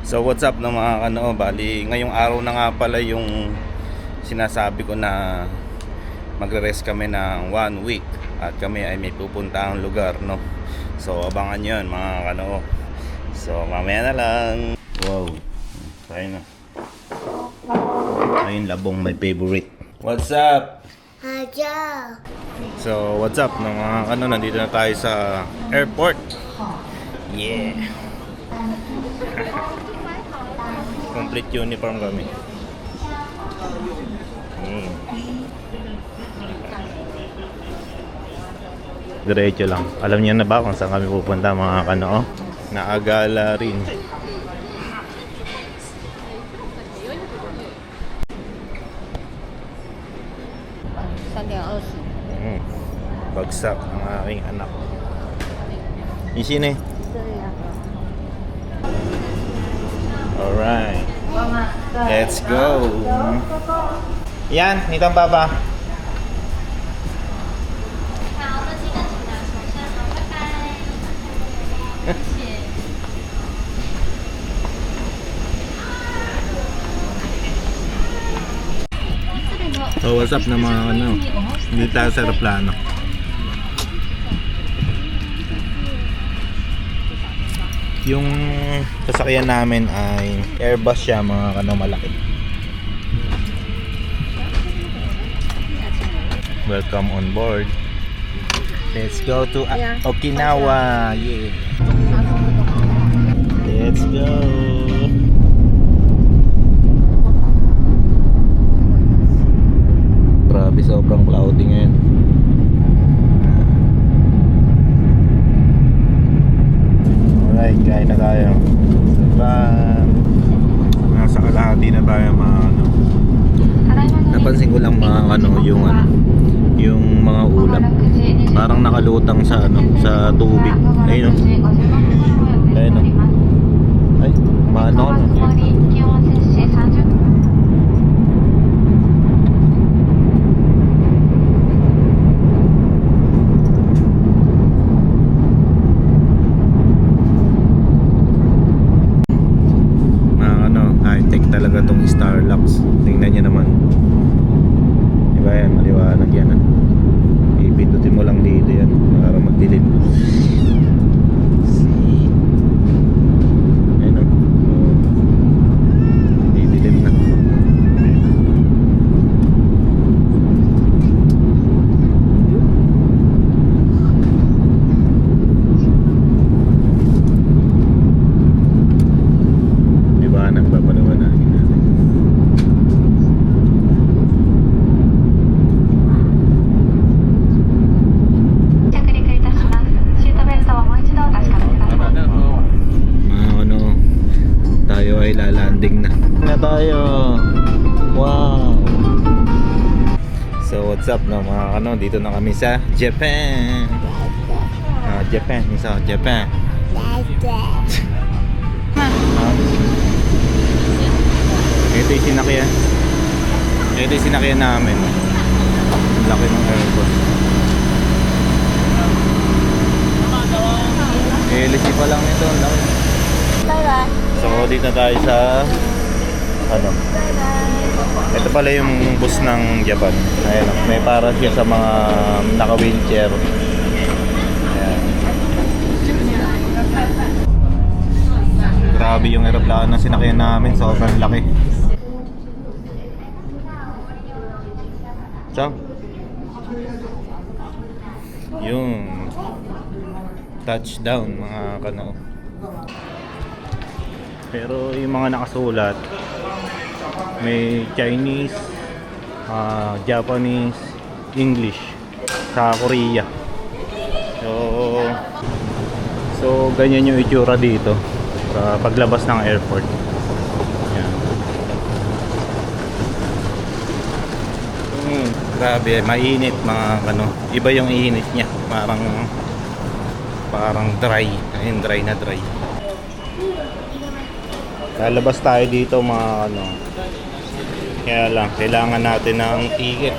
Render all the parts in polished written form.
So what's up ng mga kano, bali ngayong araw na nga pala yung sinasabi ko na magre-rest kami ng 1 week at kami ay may pupuntahang lugar, no. So abangan nyo yun mga kano. So mamaya na lang. Wow, tayo na. Ayun, labong my favorite. What's up? Aja. So what's up ng mga kano, nandito na tayo sa airport. Yeah. Complete uniform kami. Diretso lang. Alam niyo na ba kung saan kami pupunta mga kano? Naagala rin. Bagsak ang aking anak. Isine. Alright. Let's go. Yan, nitong baba. So what's up na mga ano? Hindi tayo sa aeroplano. Yung sasakyan namin ay Airbus siya, mga kano, malaki. Welcome on board. Let's go to Okinawa. Yeah. Let's go. Grabe, sobrang cloudy ngayon. Alright, kain na tayo. Nasa kalahati na tayo mga ano. Napansin ko lang mga ano, yung mga ulam. Parang nakalutang sa ano, sa tubig. Ayun oh. Ayun oh. Ay, maano ko na. Talaga tong Starlux. Tingnan niyo naman. Diba yan? Maliwanag yan. Ipindutin mo lang dito yan para magdilim. See? Ayun o. Didilim na. Diba? Nagpapalawanag. Lalanding na tayo. Wow. So what's up no mga kano, dito na kami sa Japan. Japan, sa Japan. Ito yung sinakyan. Ito yung sinakyan namin. Laki ng airport. LG pa lang ito. Laki. So dito tayo sa ano, ito pala yung bus ng Japan. Ayan, may para siya sa mga naka wheelchair. Ayan. Grabe yung aeroplano na sinakyan namin, sobrang laki. So yung touchdown mga kano. Pero yung mga nakasulat, may Chinese, Japanese, English, sa Korea. So ganyan yung itsura dito sa paglabas ng airport. Yan. Grabe, mainit mga ano. Iba yung init niya, parang dry. Ayun, dry na dry. Lalabas tayo dito mga ano. Kaya lang, kailangan natin ng ticket.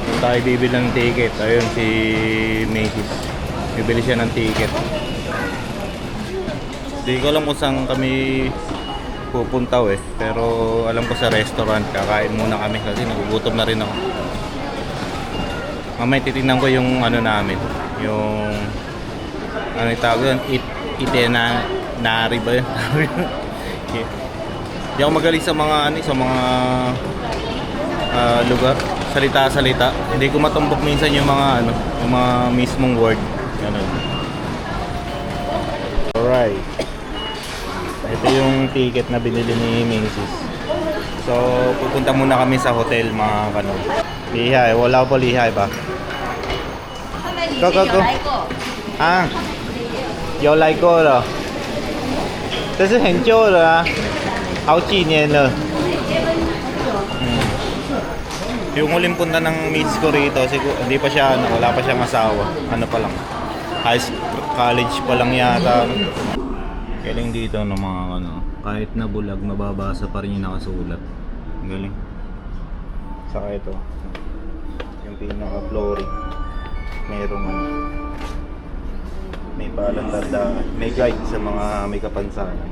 Kung tayo bibili ng ticket, ayun si Macy's. Bibili siya ng ticket. Hindi ko alam kung saan kami pupunta eh. Pero alam ko sa restaurant, kakain muna kami kasi nagugutom na rin ako. Mamaya titignan ko yung ano namin, yung ano yung tawag yun, nari ba yun? Hindi ako magaling sa mga ano, sa mga lugar, salita-salita. Hindi ko matumbok minsan yung mga ano, yung mga mismong word. Ganun. Alright. Ito yung ticket na binili ni Macy's. So, pupunta muna kami sa hotel mga kanon. Lihai, wala pa lihai ba? Go. 啊，有来过了，这是很旧了啊，好几年了。Yung huling punta ng miss ko rito, siguro, hindi pa siya, wala pa siyang asawa. Ano pa lang, college pa lang yata. Galing dito ng mga ano, kahit na bulag, mababasa pa rin yung nakasulat. Galing. Saka ito, yung pinaka-flooring. Merong ano, may palang tanda, may guide sa mga may kapansanan.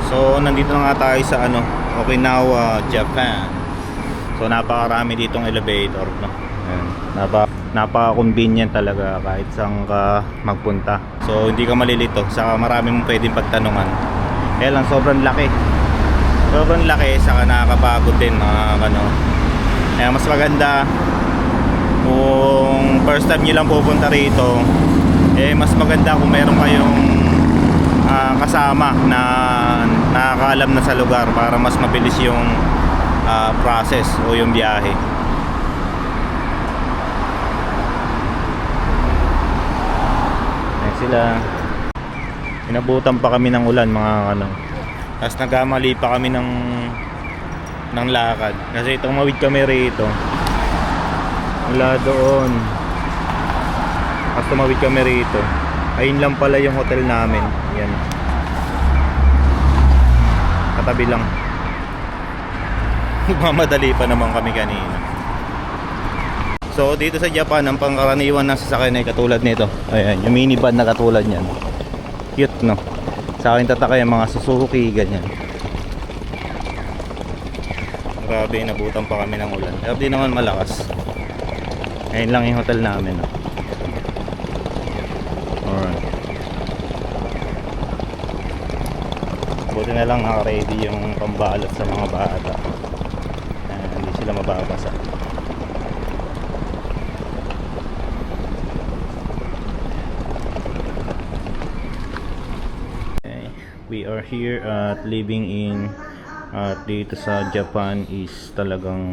So, nandito na nga tayo sa ano, Okinawa, Japan. So, napakarami ditong elevator, no? Ayan. Napaka-convenient talaga kahit saan ka magpunta. So, hindi ka malilito. Saka marami mong pwedeng pagtanungan. Kaya lang, sobrang laki. Sobrang laki, saka nakakapagod din mga ano. Kaya mas maganda kung first time nyo lang pupunta rito, eh mas maganda kung meron kayong kasama na nakakaalam na sa lugar para mas mabilis yung process o yung biyahe. Ayan sila. Inabutan pa kami ng ulan mga ano. Tapos nagkamali pa kami ng lakad kasi tumawid kami rito mula doon, tapos tumawid kami rito. Ayun lang pala yung hotel namin. Yan, katabi lang. Magmamadali pa naman kami kanina. So dito sa Japan, ang pangkaraniwan na sasakyan ay katulad nito. Ayan, yung minivan na katulad yan. Cute, no? Sa akin tataka yung mga Suzuki, ganyan. Grabe, nabutan pa kami ng ulan. Pero di naman malakas. Ayun lang yung hotel namin, no? Alright. Buti na lang naka-ready yung pambalot sa mga bata. Hindi sila mababasa. Okay. We are here at living in dito sa Japan is talagang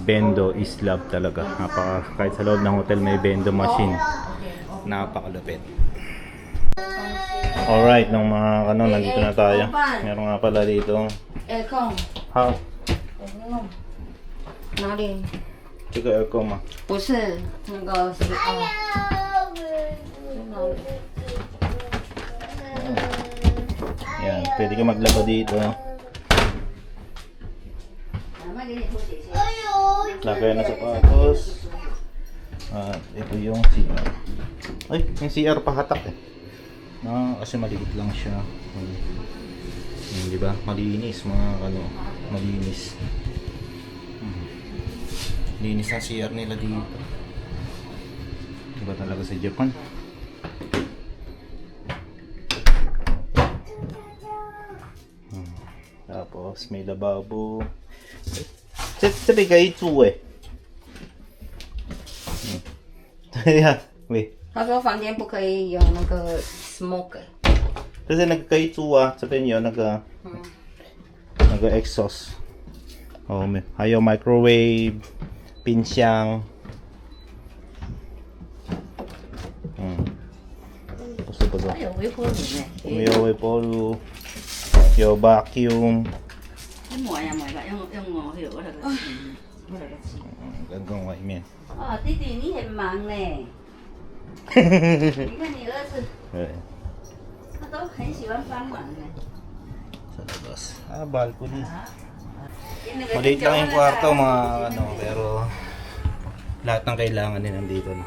bendo is love talaga. Kahit sa loob ng hotel may bendo machine. Napakalupit. Alright, nung mga kanon, nandito na tayo. Meron nga pala dito. Ha? 哪里？这个 aircon 吗？不是，那个是Yan, pwede ka maglaba dito. Lagay na sapatos. At ito yung CR. Ay, yung CR pahatak eh. Kasi maliit lang siya. Di ba? Malinis mga ano, malinis. Linis ang CR nila dito. Diba talaga sa Japan? Tapos may lababo. 这里可以住哎。对呀，喂。他说房间不可以有那个 smoke。但是那个可以住啊，这边有那个那个 exhaust。哦，没，还有 microwave、冰箱。不是。有微波炉呢。有微波炉，有 vacuum。磨呀磨个，用磨去，我那个吃，我那个吃。刚刚外面。哦，弟弟你很忙呢。你看你儿子。对。他都很喜欢帮忙呢。Sa labas. Balcony. Maliit lang yung kwarto mga ano, pero lahat ng kailangan din nandito na.